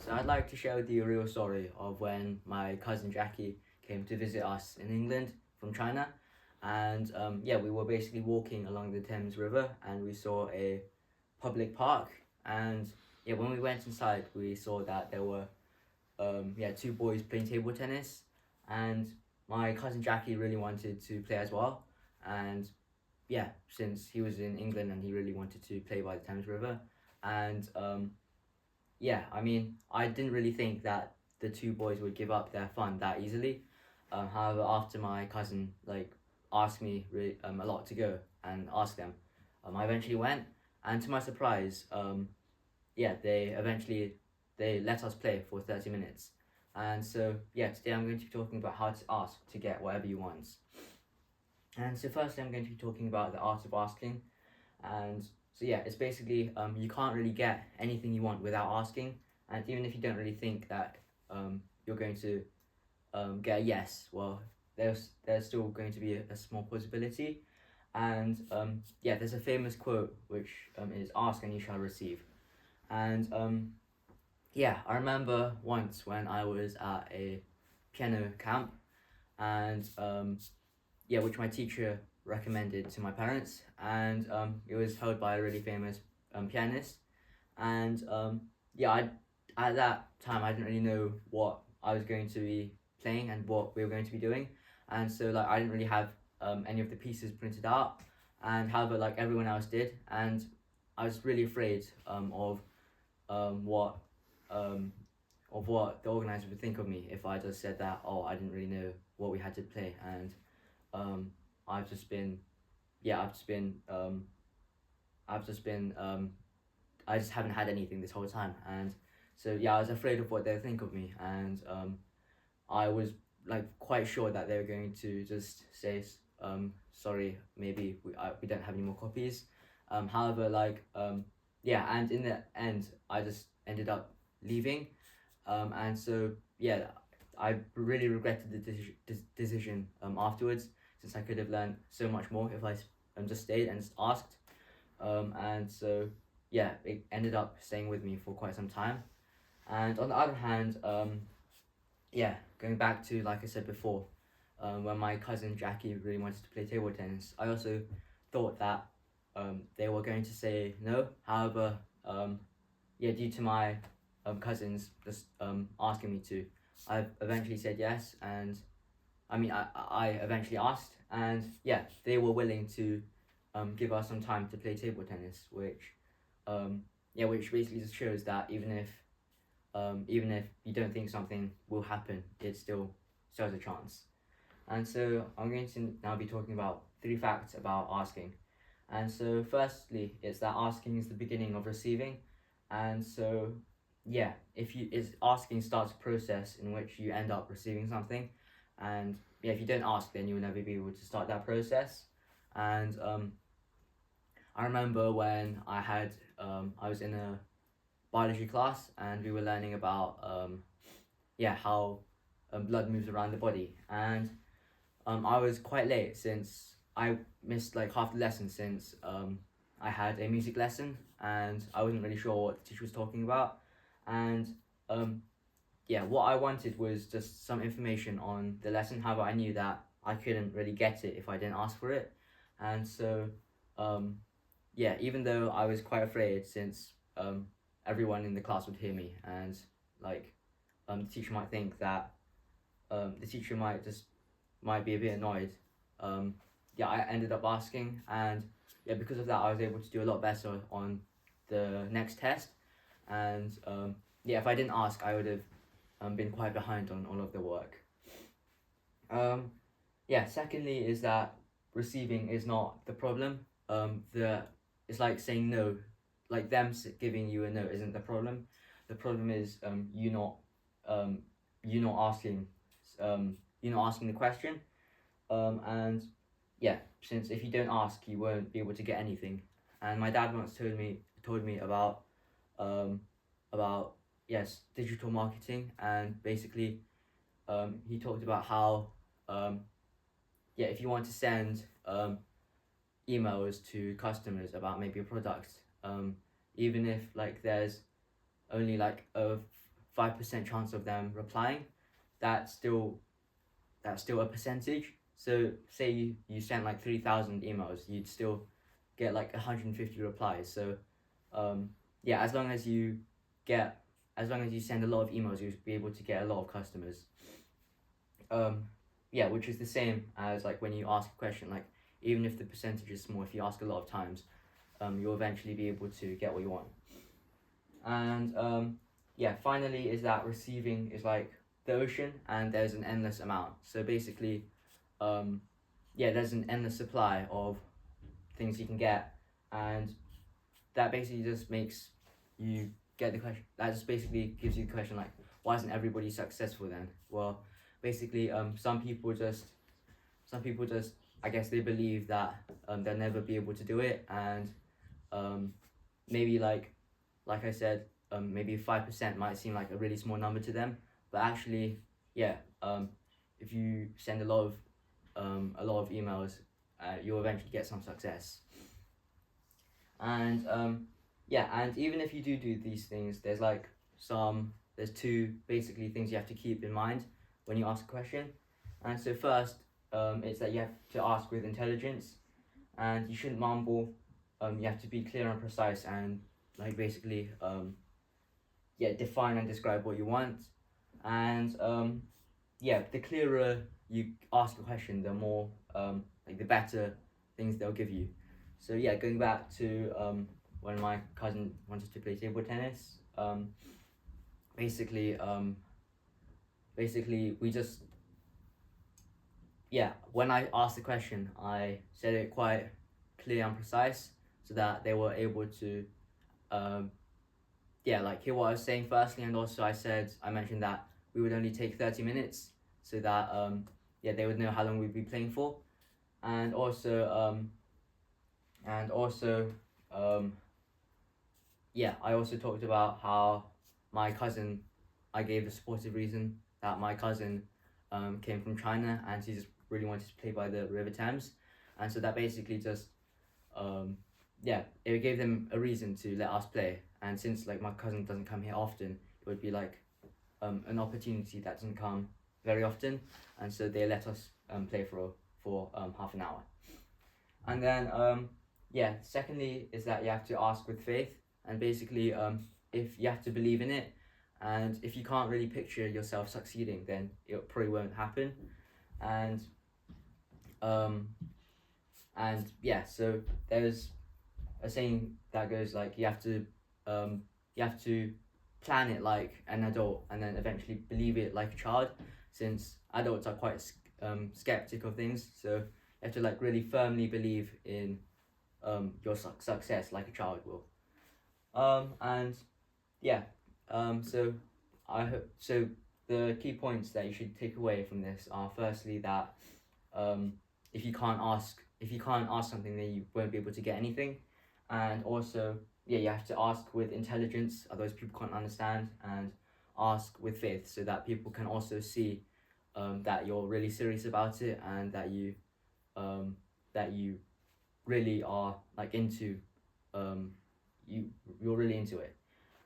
So I'd like to share with you a real story of when my cousin Jackie came to visit us in England from China. And we were basically walking along the Thames River and we saw a public park. And when we went inside, we saw that there were two boys playing table tennis. And my cousin Jackie really wanted to play as well. And since he was in England and he really wanted to play by the Thames River. And I didn't really think that the two boys would give up their fun that easily. However, after my cousin asked me a lot to go and ask them, I eventually went, and to my surprise, they let us play for 30 minutes. And so today I'm going to be talking about how to ask to get whatever you want. And so firstly, I'm going to be talking about the art of asking, and so it's basically you can't really get anything you want without asking, and even if you don't really think that you're going to get a yes, well, there's still going to be a small possibility, and there's a famous quote which is "Ask and you shall receive," and I remember once when I was at a piano camp, and which my teacher recommended to my parents, and it was held by a really famous pianist, and at that time I didn't really know what I was going to be playing and what we were going to be doing, and so I didn't really have any of the pieces printed out, and however everyone else did, and I was really afraid what the organizer would think of me if I just said that I didn't really know what we had to play, and um, I've just been, yeah, I've just been, I just haven't had anything this whole time, and so I was afraid of what they'd think of me, and I was quite sure that they were going to just say, sorry, maybe we don't have any more copies. However, and in the end, I just ended up leaving, and so I really regretted the decision afterwards, since I could have learned so much more if I just stayed and just asked. And so it ended up staying with me for quite some time. And on the other hand, going back to like I said before, when my cousin Jackie really wanted to play table tennis, I also thought that they were going to say no. However, due to my cousins just asking me to, I eventually said yes, and I eventually asked, and they were willing to give us some time to play table tennis, which basically just shows that even if you don't think something will happen, it still has a chance. And so I'm going to now be talking about 3 facts about asking. And so firstly, it's that asking is the beginning of receiving, and so if asking starts a process in which you end up receiving something, and if you don't ask, then you will never be able to start that process. And I remember when I was in a biology class, and we were learning about how blood moves around the body, and I was quite late since I missed half the lesson, since I had a music lesson and I wasn't really sure what the teacher was talking about, and what I wanted was just some information on the lesson. However, I knew that I couldn't really get it if I didn't ask for it, and so even though I was quite afraid, since everyone in the class would hear me, and the teacher might think that the teacher might be a bit annoyed. I ended up asking, and because of that, I was able to do a lot better on the next test. And if I didn't ask, I would have been quite behind on all of the work. Secondly, is that receiving is not the problem. It's like saying no, like them giving you a no isn't the problem. The problem is you not asking, the question. And since if you don't ask, you won't be able to get anything. And my dad once told me about digital marketing, and basically he talked about how if you want to send emails to customers about maybe a product, even if there's only a 5% chance of them replying, that's still a percentage. So say you sent like 3,000 emails, you'd still get like 150 replies. So yeah, as long as you send a lot of emails, you'll be able to get a lot of customers. Yeah, which is the same as like when you ask a question. Like even if the percentage is small, if you ask a lot of times, you'll eventually be able to get what you want. And yeah, finally is that receiving is like the ocean, and there's an endless amount. So basically, yeah, there's an endless supply of things you can get, and that basically just makes you get the question. That just basically gives you the question like, why isn't everybody successful then? Well, basically, some people just, I guess they believe that they'll never be able to do it, and maybe like I said, maybe 5% might seem like a really small number to them, but actually, yeah, if you send a lot of emails, you'll eventually get some success. And yeah, and even if you do these things, there's two basically things you have to keep in mind when you ask a question. And so first, it's that you have to ask with intelligence, and you shouldn't mumble. You have to be clear and precise, and like basically yeah, define and describe what you want. And yeah, the clearer you ask a question, the more like the better things they'll give you. So yeah, going back to when my cousin wanted to play table tennis, basically we just, yeah, when I asked the question, I said it quite clear and precise so that they were able to yeah, like hear what I was saying firstly, and also I mentioned that we would only take 30 minutes so that yeah, they would know how long we'd be playing for. And also yeah, I also talked about how my cousin, I gave a supportive reason that my cousin came from China, and he just really wanted to play by the River Thames. And so that basically just yeah, it gave them a reason to let us play. And since like my cousin doesn't come here often, it would be like an opportunity that doesn't come very often, and so they let us play for half an hour. And then yeah, secondly is that you have to ask with faith, and basically if you have to believe in it, and if you can't really picture yourself succeeding, then it probably won't happen. And yeah, so there's a saying that goes like you have to plan it like an adult and then eventually believe it like a child, since adults are quite skeptic of things. So you have to like really firmly believe in your success like a child will. And yeah, so I hope so. The key points that you should take away from this are firstly that if you can't ask something, then you won't be able to get anything. And also, yeah, you have to ask with intelligence, otherwise people can't understand, and ask with faith so that people can also see that you're really serious about it, and that you really are like into you're really into it.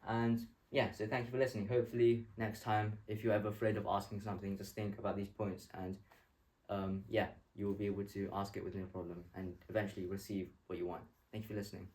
And yeah, so thank you for listening. Hopefully next time, if you're ever afraid of asking something, just think about these points, and yeah, you will be able to ask it with no problem and eventually receive what you want. Thank you for listening.